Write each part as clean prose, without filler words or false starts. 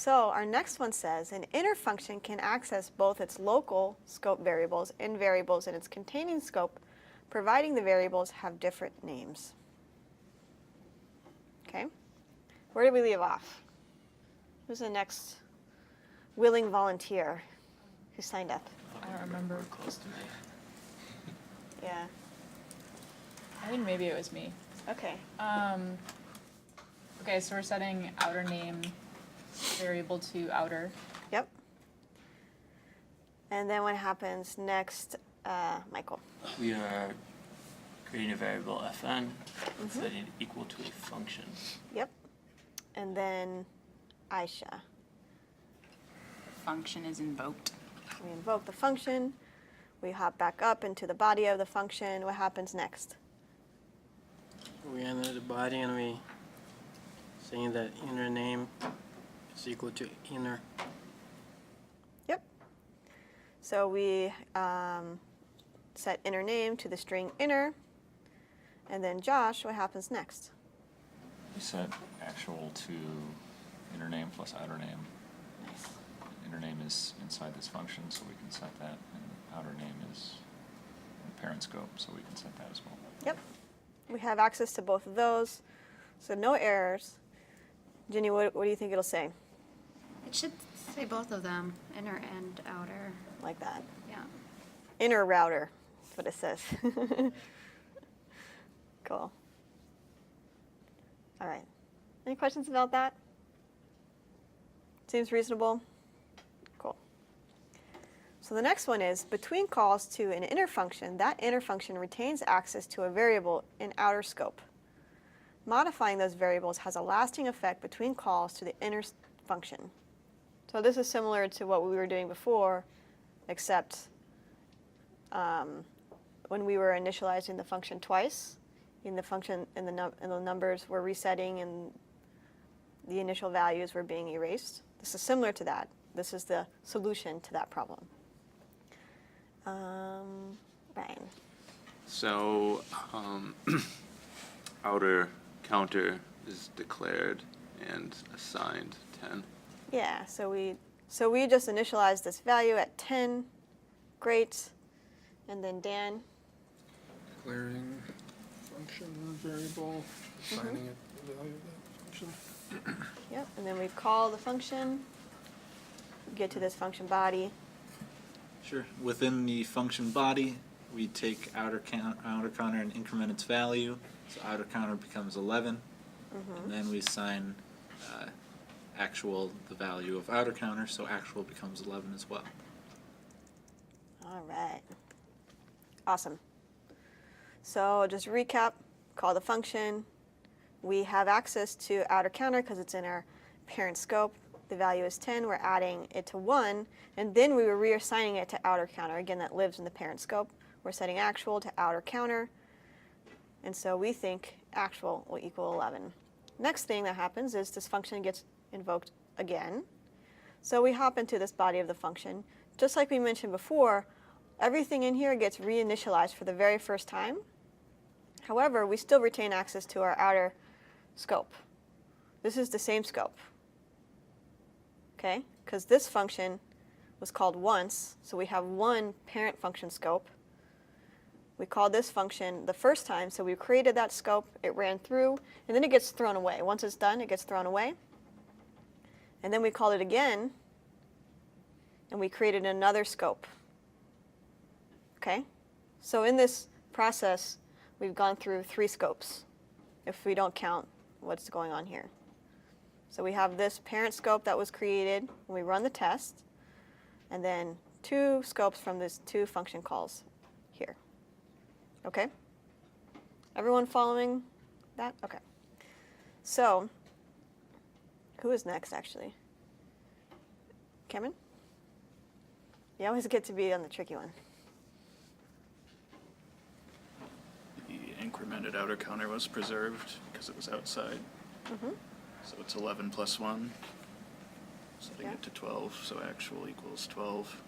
So our next one says an inner function can access both its local scope variables and variables in its containing scope, providing the variables have different names. Okay, where did we leave off? Who's the next willing volunteer who signed up? I don't remember. Close to me. Yeah, I think maybe it was me. okay. Okay, so we're setting outer name variable to outer. Yep. And then what happens next, Michael? We are creating a variable fn and setting it equal to a function. Yep. And then Aisha. Function is invoked. We invoke the function. We hop back up into the body of the function. What happens next? We enter the body and we saying that inner name is equal to inner. Yep. So we set inner name to the string inner. And then Josh, what happens next? We set actual to inner name plus outer name. Nice. Inner name is inside this function, so we can set that, and outer name is in the parent scope, so we can set that as well. Yep. We have access to both of those, so no errors. Ginny, what do you think it'll say? It should say both of them, inner and outer. Like that. Yeah. Inner router, that's what it says. Cool. All right. Any questions about that? Seems reasonable? Cool. So the next one is, between calls to an inner function, that inner function retains access to a variable in outer scope. Modifying those variables has a lasting effect between calls to the inner function. So this is similar to what we were doing before, except when we were initializing the function twice, in the function and the numbers were resetting and the initial values were being erased. This is similar to that. This is the solution to that problem. Ryan. So outer counter is declared and assigned 10. Yeah, so we just initialized this value at 10. Great. And then Dan. Declaring function or variable, assigning it the value of that function. Yep, and then we call the function, get to this function body. Sure. Within the function body, we take outer counter and increment its value. So outer counter becomes 11, and then we assign actual the value of outer counter, so actual becomes 11 as well. All right. Awesome. So just recap, call the function. We have access to outer counter because it's in our parent scope. The value is 10. We're adding it to 1. And then we were reassigning it to outer counter. Again, that lives in the parent scope. We're setting actual to outer counter. And so we think actual will equal 11. Next thing that happens is this function gets invoked again. So we hop into this body of the function. Just like we mentioned before, everything in here gets reinitialized for the very first time. However, we still retain access to our outer scope. This is the same scope. Okay? Because this function was called once, so we have one parent function scope. We called this function the first time, so we created that scope, it ran through, and then it gets thrown away. Once it's done, it gets thrown away. And then we called it again, and we created another scope. Okay? So in this process, we've gone through 3 scopes, if we don't count what's going on here. So we have this parent scope that was created when we run the test, and then 2 scopes from these 2 function calls here. Okay? Everyone following that? Okay. So, who is next, actually? Cameron? You always get to be on the tricky one. The incremented outer counter was preserved because it was outside. So it's 11 plus 1, setting Yeah. it to 12, so actual equals 12.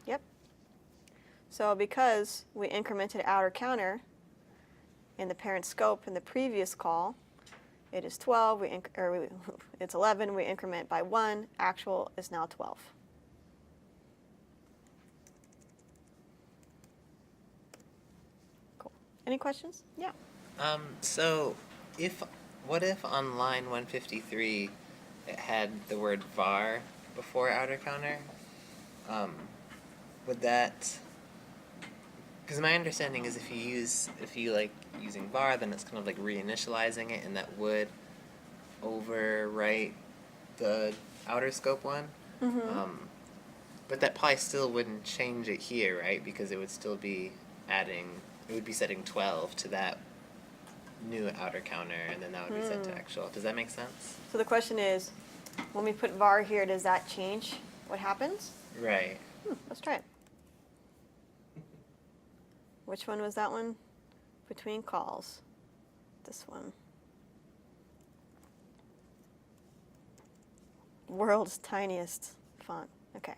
Yep. So because we incremented outer counter in the parent scope in the previous call, it is 12, it's 11, we increment by 1, actual is now 12. Cool. Any questions? Yeah. So what if on line 153 it had the word var before outer counter? Would that, because my understanding is if you like using var, then it's kind of like reinitializing it, and that would overwrite the outer scope one. But that probably still wouldn't change it here, right? Because it would still be it would be setting 12 to that new outer counter, and then that would be set to actual. Does that make sense? So the question is, when we put var here, does that change what happens? Right. Let's try it. Which one was that one? Between calls. This one. World's tiniest font. Okay.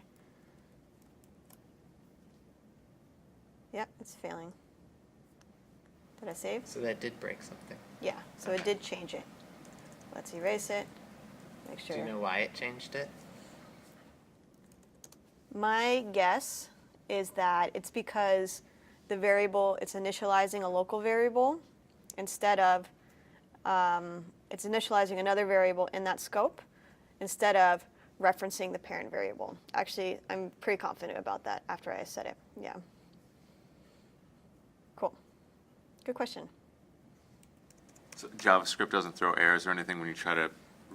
Yep, it's failing. Did I save? So that did break something. Yeah, so it did change it. Let's erase it. Make sure. Do you know why it changed it? My guess is that it's because the variable, it's initializing a local variable instead of, it's initializing another variable in that scope instead of referencing the parent variable. Actually, I'm pretty confident about that after I said it. Yeah. Cool. Good question. So JavaScript doesn't throw errors or anything when you try to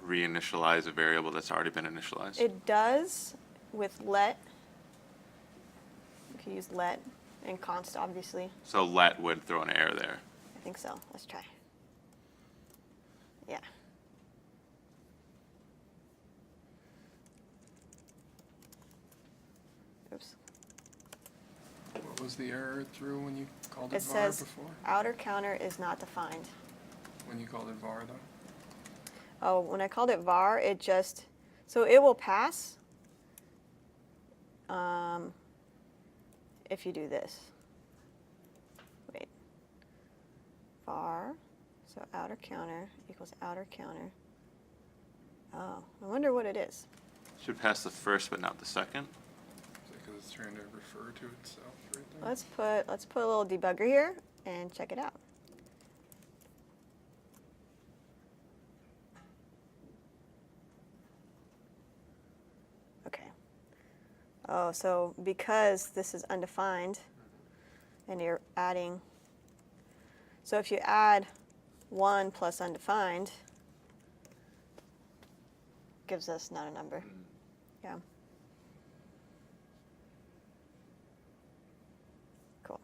reinitialize a variable that's already been initialized? It does with let. You can use let and const, obviously. So let would throw an error there. I think so. Let's try. Yeah. Oops. What was the error it threw when you called It it var says before? outer counter is not defined. When you called it var, though? Oh, when I called it var, it just, so it will pass if you do this. Wait. Var, so outer counter equals outer counter. Oh, I wonder what it is. Should pass the first but not the second. Is it because it's trying to refer to itself right there? Let's put a little debugger here and check it out. Okay. Oh, so because this is undefined and you're adding, so if you add 1 plus undefined, gives us not a number. Yeah. Cool.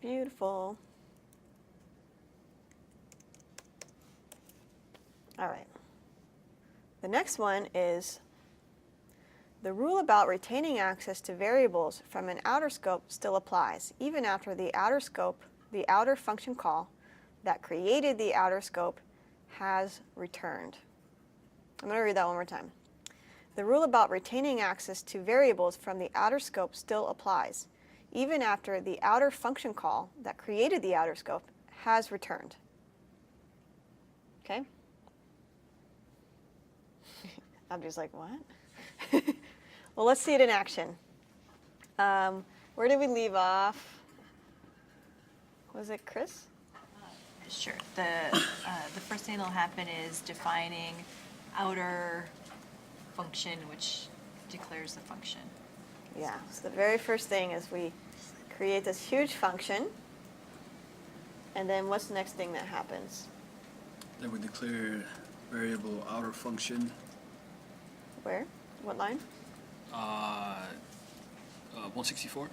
Beautiful. All right. The next one is the rule about retaining access to variables from an outer scope still applies, even after the outer scope, the outer function call that created the outer scope has returned. I'm going to read that one more time. The rule about retaining access to variables from the outer scope still applies, even after the outer function call that created the outer scope has returned. Okay? I'm just like, what? Well, let's see it in action. Where did we leave off? Was it Chris? Sure. The first thing that'll happen is defining outer function, which declares the function. Yeah, so the very first thing is we create this huge function, and then what's the next thing that happens? Then we declare variable outer function. Where? What line? 164.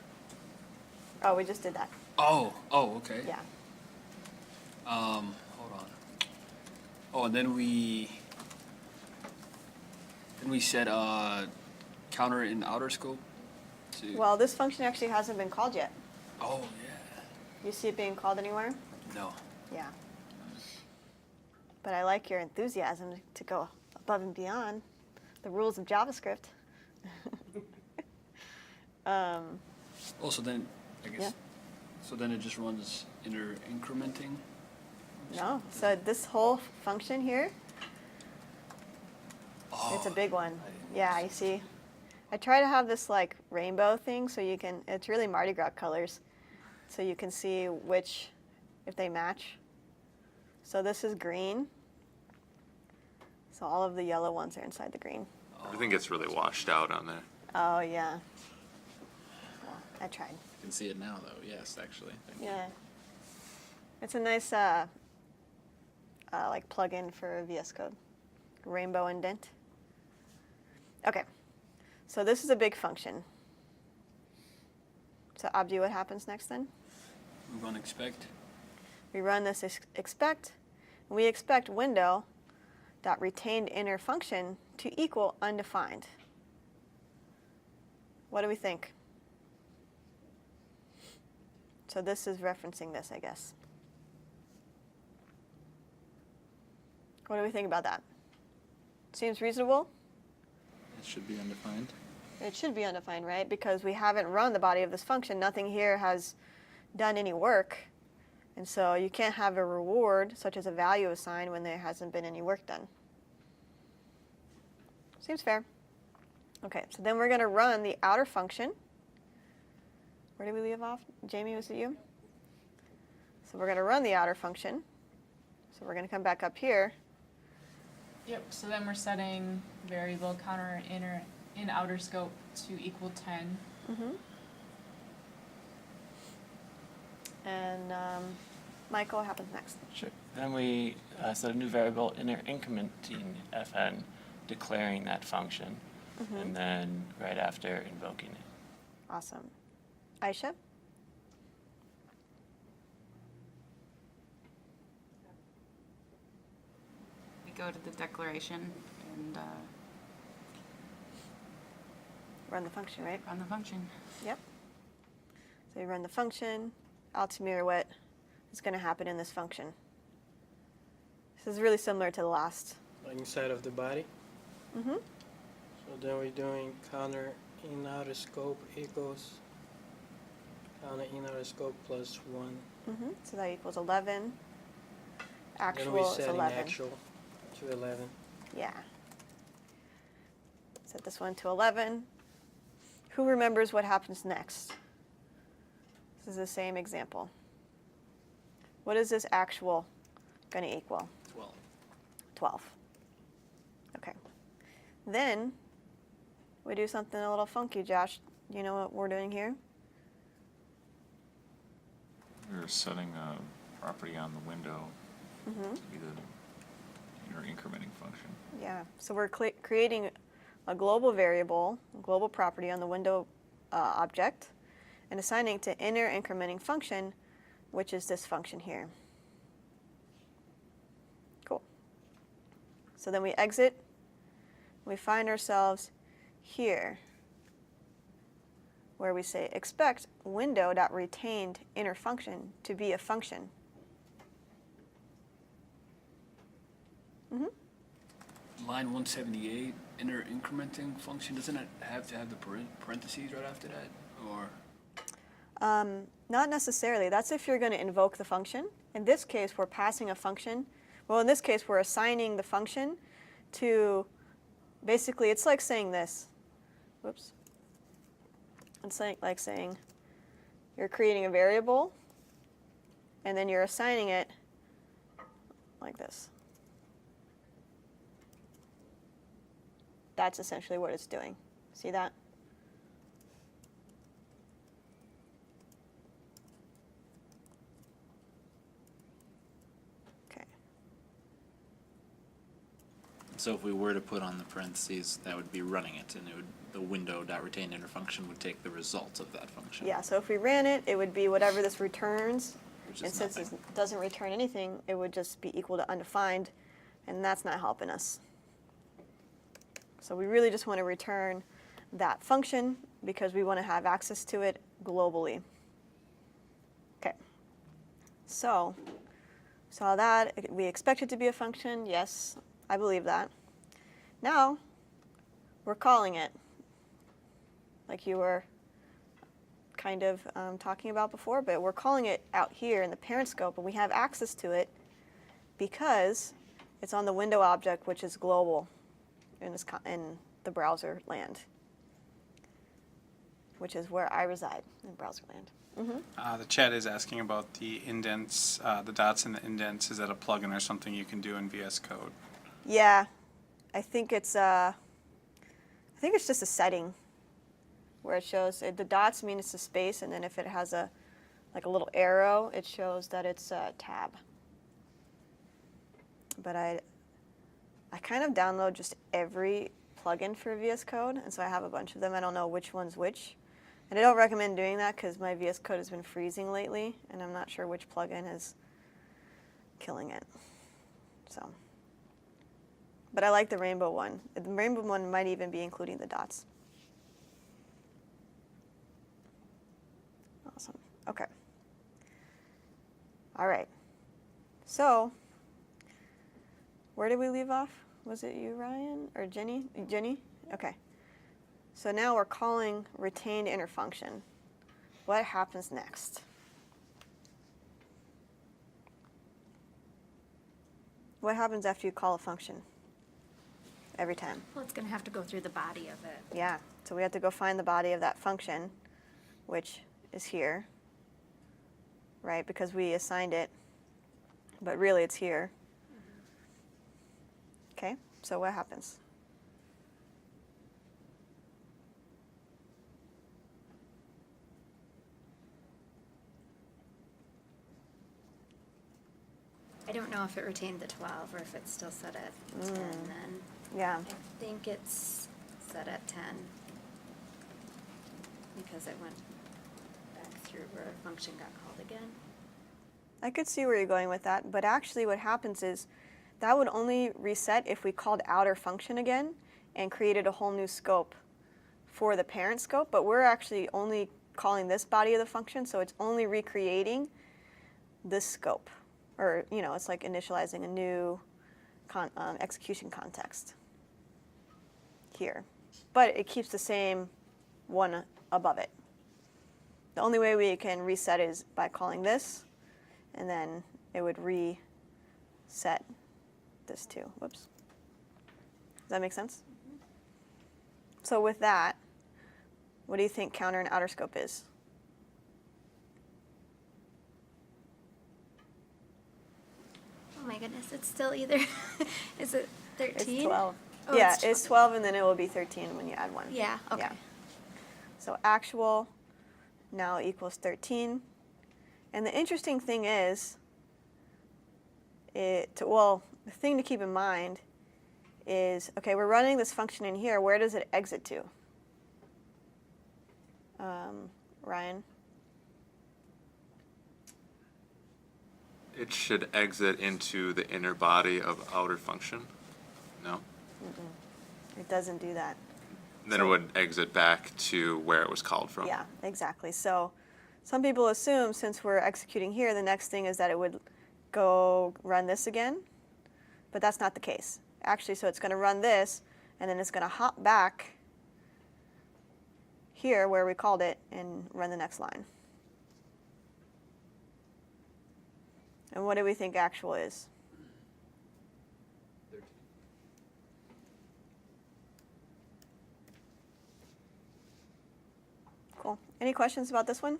Oh, we just did that. Oh, okay. Yeah. Hold on. Oh, and then we set counter in outer scope. Well, this function actually hasn't been called yet. Oh, yeah. You see it being called anywhere? No. Yeah. But I like your enthusiasm to go above and beyond the rules of JavaScript. Also, then I guess. Yeah. So then it just runs inner incrementing. No. So this whole function here, it's a big one. Yeah, you see. I try to have this like rainbow thing so you can, it's really Mardi Gras colors, so you can see which, if they match. So this is green. So all of the yellow ones are inside the green. Everything gets really washed out on there. Oh, yeah. Well, I tried. You can see it now, though. Yes, actually. Thank you. Yeah. It's a nice like plug-in for VS Code. Rainbow indent. Okay. So this is a big function. So Abdi, what happens next then? We run expect. We run this expect, and we expect window dot retained inner function to equal undefined. What do we think? So this is referencing this, I guess. What do we think about that? Seems reasonable? It should be undefined. It should be undefined, right? Because we haven't run the body of this function. Nothing here has done any work. And so you can't have a reward, such as a value assigned, when there hasn't been any work done. Seems fair. Okay, so then we're going to run the outer function. Where did we leave off? Jamie, was it you? So we're going to run the outer function. So we're going to come back up here. Yep, so then we're setting variable counter in outer scope to equal 10. Mm-hmm. And Michael, what happens next? Sure. Then we set a new variable inner incrementing fn, declaring that function, Mm-hmm. and then right after invoking it. Awesome. Aisha? We go to the declaration and Run the function, right? run the function. Yep. So you run the function. Altamir, what is going to happen in this function? This is really similar to the last. Like inside of the body. Mm-hmm. So then we're doing counter in outer scope equals counter in outer scope plus 1. Mm-hmm. So that equals 11. Then Actual we're is setting 11. actual to 11. Yeah. Set this one to 11. Who remembers what happens next? This is the same example. What is this actual going to equal? 12. 12. Okay. Then we do something a little funky. Josh, do you know what we're doing here? We're setting a property on the window Mm-hmm. to be the inner incrementing function. Yeah. So we're creating a global variable, a global property on the window object, and assigning to inner incrementing function, which is this function here. Cool. So then we exit. We find ourselves here, where we say expect window.retained inner function to be a function. Mm-hmm. Line 178, inner incrementing function, doesn't it have to have the parentheses right after that? Or Not necessarily. That's if you're going to invoke the function. In this case, we're passing a function. Well, in this case, we're assigning the function to, basically, it's like saying this. Whoops. It's like saying you're creating a variable, and then you're assigning it like this. That's essentially what it's doing. See that? Okay. So if we were to put on the parentheses, that would be running it, and it would, the window.retained inner function would take the result of that function. Yeah, so if we ran it, it would be whatever this returns. Which And is since nothing. it doesn't return anything, it would just be equal to undefined, and that's not helping us. So we really just want to return that function because we want to have access to it globally. Okay. So, saw that. We expect it to be a function. Yes, I believe that. Now, we're calling it, like you were kind of talking about before, but we're calling it out here in the parent scope, and we have access to it because it's on the window object, which is global in the browser land, which is where I reside in browser land. The chat is asking about the indents, the dots in the indents. Is that a plugin or something you can do in VS Code? Yeah, I think it's just a setting where it shows the dots mean it's a space, and then if it has a little arrow, it shows that it's a tab. But I kind of download just every plugin for VS Code, and so I have a bunch of them. I don't know which one's which. And I don't recommend doing that because my VS Code has been freezing lately, and I'm not sure which plugin is killing it. So, but I like the rainbow one. The rainbow one might even be including the dots. Awesome. Okay. All right. So, where did we leave off? Was it you, Ryan, or Jenny? Jenny? Okay. So now we're calling retained inner function. What happens next? What happens after you call a function? Every time. Well, it's going to have to go through the body of it. Yeah. So we have to go find the body of that function, which is here, right? Because we assigned it, but really it's here. Okay. So what happens? I don't know if it retained the 12 or if it's still set at 10 then. Yeah. I think it's set at 10 because it went back through where a function got called again. I could see where you're going with that, but actually what happens is that would only reset if we called outer function again and created a whole new scope for the parent scope, but we're actually only calling this body of the function, so it's only recreating this scope. Or, you know, it's like initializing a new execution context here. But it keeps the same one above it. The only way we can reset is by calling this, and then it would reset this too. Whoops. Does that make sense? So with that, what do you think counter and outer scope is? Oh my goodness, it's still either, is it 13? It's 12. Oh, Yeah, it's 12 and then it will be 13 when you add 1. Yeah, okay. Yeah. So actual now equals 13. And the interesting thing is, the thing to keep in mind is, okay, we're running this function in here. Where does it exit to? Ryan? It should exit into the inner body of outer function. No? It doesn't do that. Then it would exit back to where it was called from. Yeah, exactly. So some people assume since we're executing here, the next thing is that it would go run this again, but that's not the case. Actually, so it's going to run this, and then it's going to hop back here where we called it and run the next line. And what do we think actual is? 13. Cool. Any questions about this one?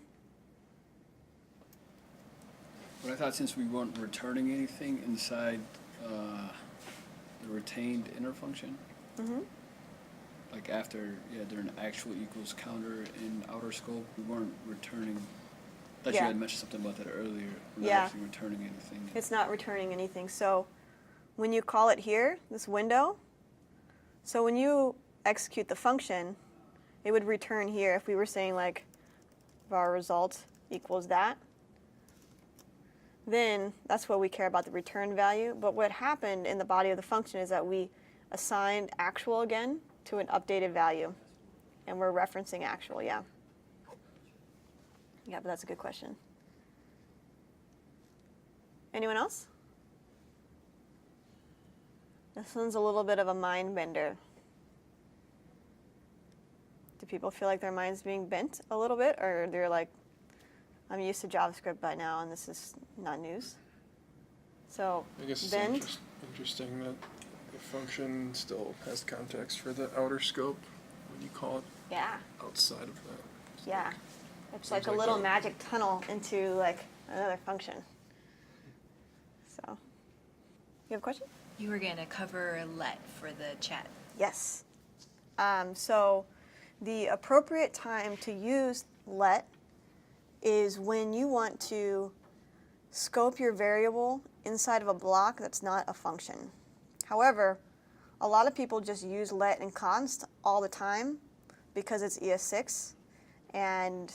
But I thought since we weren't returning anything inside the retained inner function, like after, during actual equals counter in outer scope, we weren't returning. I thought you had mentioned something about that earlier. We're not actually returning anything. It's not returning anything. So when you call it here, this window, so when you execute the function, it would return here if we were saying like var result equals that. Then that's what we care about, the return value. But what happened in the body of the function is that we assigned actual again to an updated value. And we're referencing actual, yeah. Yeah, but that's a good question. Anyone else? This one's a little bit of a mind bender. Do people feel like their mind's being bent a little bit, or they're like, I'm used to JavaScript by now and this is not news? So I guess it's then, interesting that the function still has context for the outer scope when you call it yeah, outside of that. yeah. It's Seems like a like little a- magic tunnel into like another function. So, you have a question? You were gonna cover let for the chat. Yes. So the appropriate time to use let is when you want to scope your variable inside of a block that's not a function. However, a lot of people just use let and const all the time because it's ES6, and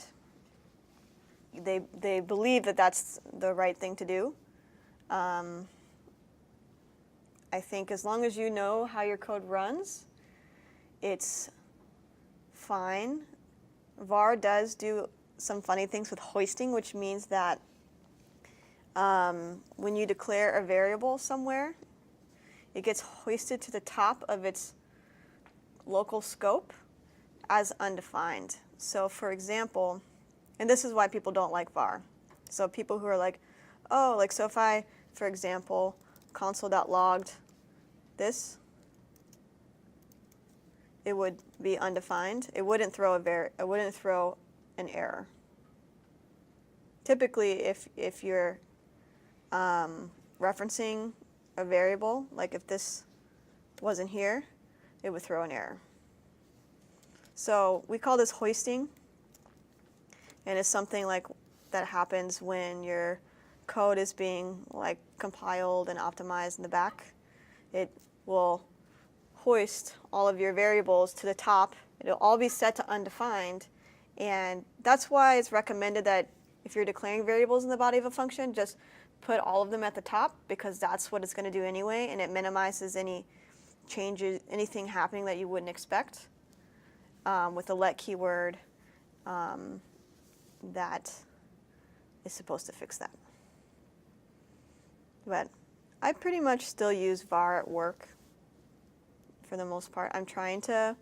they believe that that's the right thing to do. I think as long as you know how your code runs, it's fine. var does do some funny things with hoisting, which means that when you declare a variable somewhere, it gets hoisted to the top of its local scope as undefined. So for example, and this is why people don't like var. So people who are like, oh, like so if I, for example, console.logged this, it would be undefined. It wouldn't throw it wouldn't throw an error. Typically, if you're referencing a variable, like if this wasn't here, it would throw an error. So we call this hoisting, and it's something like that happens when your code is being like compiled and optimized in the back. It will hoist all of your variables to the top. It'll all be set to undefined, and that's why it's recommended that if you're declaring variables in the body of a function, just put all of them at the top, because that's what it's going to do anyway, and it minimizes any changes, anything happening that you wouldn't expect. With the let keyword, that is supposed to fix that. But I pretty much still use var at work for the most part. I'm trying to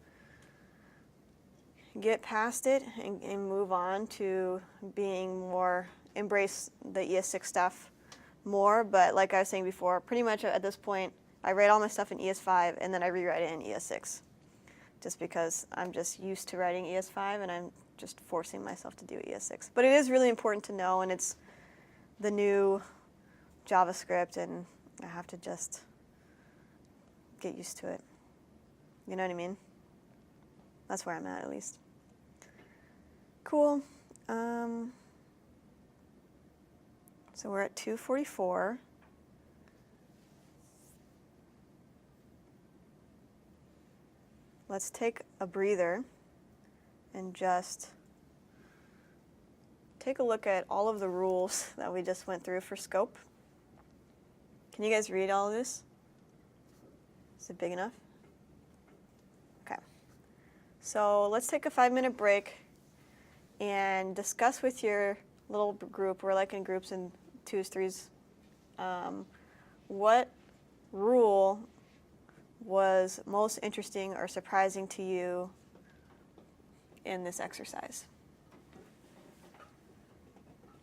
get past it and move on to being more, embrace the ES6 stuff more. But like I was saying before, pretty much at this point, I write all my stuff in ES5 and then I rewrite it in ES6. Just because I'm just used to writing ES5 and I'm just forcing myself to do ES6. But it is really important to know, and it's the new JavaScript, and I have to just get used to it. You know what I mean? That's where I'm at least. Cool. So we're at 2:44. Let's take a breather and just take a look at all of the rules that we just went through for scope. Can you guys read all of this? Is it big enough? Okay. So let's take a 5-minute break and discuss with your little group. We're like in groups in 2s, 3s. What rule was most interesting or surprising to you in this exercise?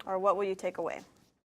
Or what will you take away?